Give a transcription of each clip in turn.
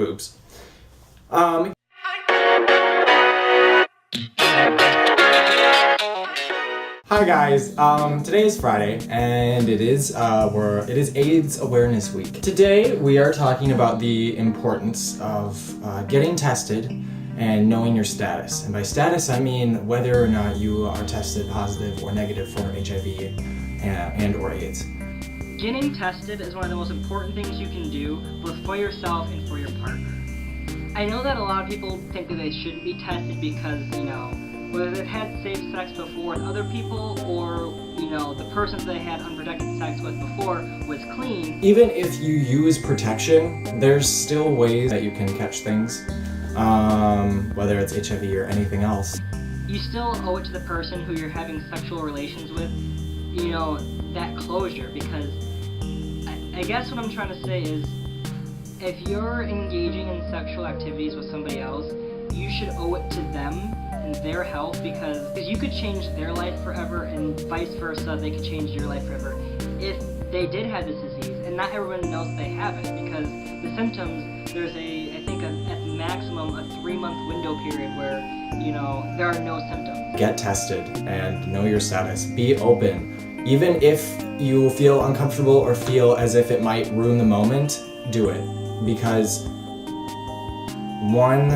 Oops. Hi guys, today is Friday and it is AIDS Awareness Week. Today we are talking about the importance of getting tested and knowing your status. And by status I mean whether or not you are tested positive or negative for HIV and or AIDS. Getting tested is one of the most important things you can do, both for yourself and for your partner. I know that a lot of people think that they shouldn't be tested because, whether they've had safe sex before with other people or, the persons they had unprotected sex with before was clean. Even if you use protection, there's still ways that you can catch things, whether it's HIV or anything else. You still owe it to the person who you're having sexual relations with, that closure, because I guess what I'm trying to say is, if you're engaging in sexual activities with somebody else, you should owe it to them and their health, because you could change their life forever and vice versa, they could change your life forever if they did have this disease. And not everyone knows they have it, because the symptoms, there's I think at maximum a 3-month window period where, there are no symptoms. Get tested and know your status. Be open. Even if you feel uncomfortable or feel as if it might ruin the moment, do it. Because one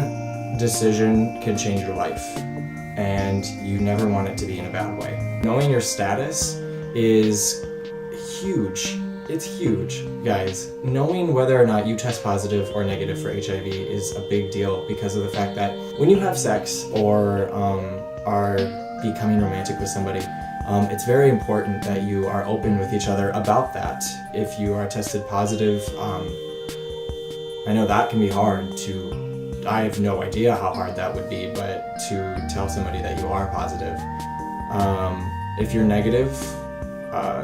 decision can change your life, and you never want it to be in a bad way. Knowing your status is huge. It's huge, guys. Knowing whether or not you test positive or negative for HIV is a big deal because of the fact that when you have sex or are becoming romantic with somebody, it's very important that you are open with each other about that. If you are tested positive, I know that can be hard I have no idea how hard that would be, but to tell somebody that you are positive. If you're negative,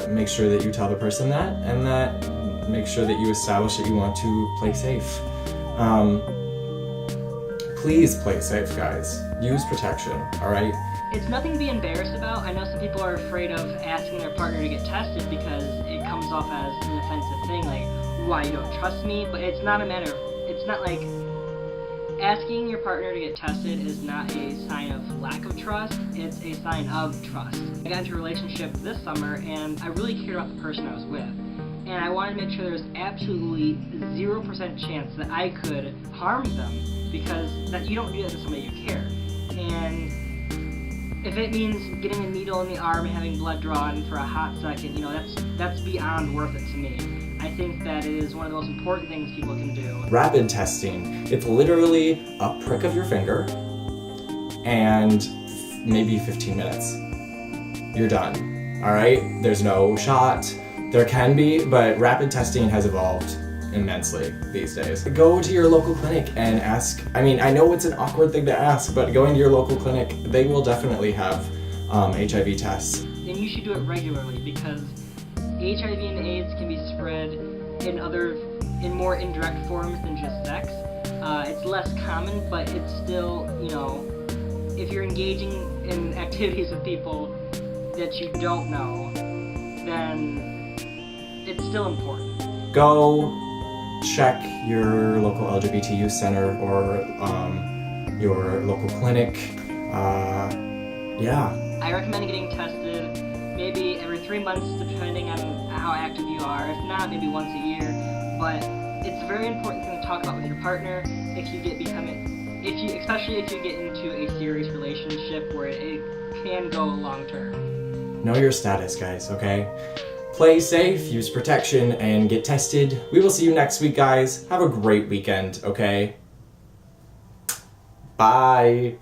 make sure that you tell the person that, and that make sure that you establish that you want to play safe. Please play safe, guys. Use protection, alright? It's nothing to be embarrassed about. I know some people are afraid of asking their partner to get tested because it comes off as an offensive thing, like, why, you don't trust me? But it's not like asking your partner to get tested is not a sign of lack of trust, it's a sign of trust. I got into a relationship this summer and I really cared about the person I was with. And I wanted to make sure there was absolutely 0% chance that I could harm them, because that you don't do that to somebody you care. And if it means getting a needle in the arm and having blood drawn for a hot second, that's beyond worth it to me. I think that it is one of the most important things people can do. Rapid testing. It's literally a prick of your finger and maybe 15 minutes. You're done. Alright? There's no shot. There can be, but rapid testing has evolved immensely these days. Go to your local clinic and ask. I mean, I know it's an awkward thing to ask, but going to your local clinic, they will definitely have HIV tests. And you should do it regularly, because HIV and AIDS can be spread in more indirect forms than just sex. It's less common, but it's still, if you're engaging in activities with people that you don't know, then it's still important. Go check your local LGBT youth center or your local clinic. I recommend getting tested maybe every 3 months, depending on how active you are. If not, maybe once a year. But it's a very important thing to talk about with your partner especially if you get into a serious relationship where it can go long term. Know your status, guys, okay? Play safe, use protection, and get tested. We will see you next week, guys. Have a great weekend, okay? Bye.